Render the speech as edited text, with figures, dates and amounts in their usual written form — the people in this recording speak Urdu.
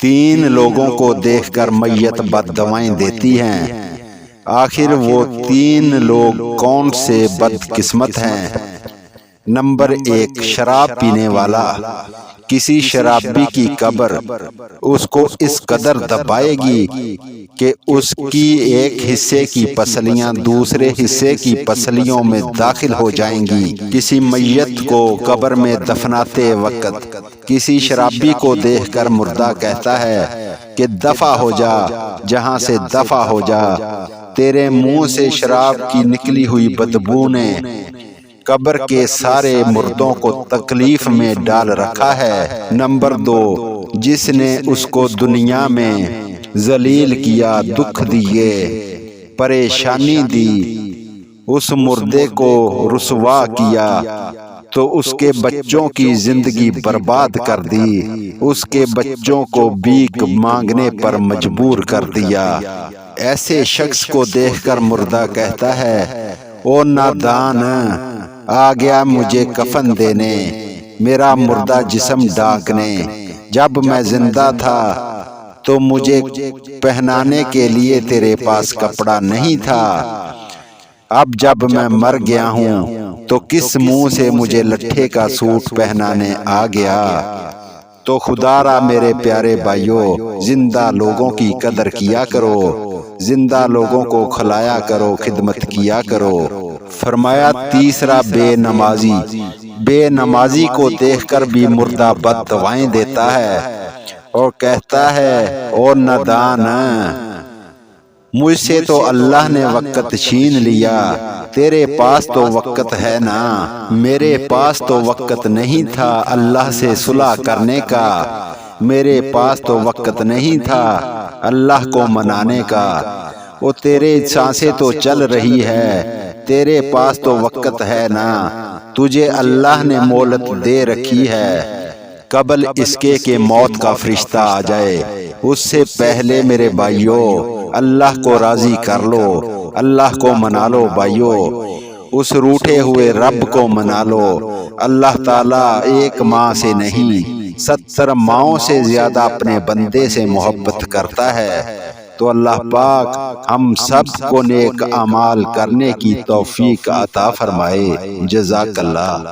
تین لوگوں کو دیکھ کر میت بد دعائیں دیتی ہیں، آخر وہ تین لوگ کون سے بد قسمت ہیں؟ نمبر 1، شراب پینے والا۔ کسی شرابی کی قبر اس کو اس قدر دبائے گی کہ اس کی ایک حصے کی پسلیاں دوسرے حصے کی پسلیوں میں داخل ہو جائیں گی۔ کسی میت کو قبر میں دفناتے وقت کسی شرابی کو دیکھ کر مردہ کہتا ہے کہ دفع ہو جا، جہاں سے دفع ہو جا، تیرے منہ سے شراب کی نکلی ہوئی بدبو نے قبر کے سارے مردوں کو تکلیف میں ڈال رکھا ہے۔ نمبر 2، جس نے اس کو دنیا میں ذلیل کیا، دکھ دیے، پریشانی دی، اس مردے کو رسوا کیا تو اس کے بچوں کی زندگی برباد کر دی، اس کے بچوں کو بھیک مانگنے پر مجبور کر دیا۔ ایسے شخص کو دیکھ کر مردہ کہتا ہے، او نادان، آ گیا مجھے کفن دینے، میرا مردہ جسم ڈھانکنے۔ جب میں زندہ تھا تو مجھے پہنانے کے لیے تیرے پاس کپڑا نہیں تھا، اب جب میں مر گیا ہوں تو کس منہ سے مجھے لٹھے کا سوٹ پہنانے آ گیا؟ تو خدا را میرے پیارے بھائیوں، زندہ لوگوں کی قدر کیا کرو، زندہ لوگوں کو کھلایا کرو، خدمت کیا کرو۔ فرمایا تیسرا، بے نمازی۔ بے نمازی کو دیکھ کر بھی مردہ بد دعائیں دیتا ہے اور کہتا ہے، او نادان، مجھ سے تو اللہ نے وقت چھین لیا، تیرے پاس تو وقت ہے نا، میرے پاس تو وقت نہیں تھا اللہ سے صلح کرنے کا، میرے پاس تو وقت نہیں تھا اللہ کو منانے کا۔ وہ تیرے سانسیں تو چل رہی ہے، تیرے پاس تو وقت ہے نا، تجھے اللہ نے مہلت دے رکھی ہے، قبل اس کے کہ موت کا فرشتہ آ جائے، اس سے پہلے میرے بھائیوں اللہ کو راضی کر لو، اللہ کو منا لو بھائیوں، اس روٹھے ہوئے رب کو منا لو۔ اللہ تعالیٰ ایک ماں سے نہیں 70 ماؤں سے زیادہ اپنے بندے سے محبت کرتا ہے۔ تو اللہ پاک ہم سب کو نیک اعمال کرنے کی توفیق عطا فرمائے۔ جزاک اللہ۔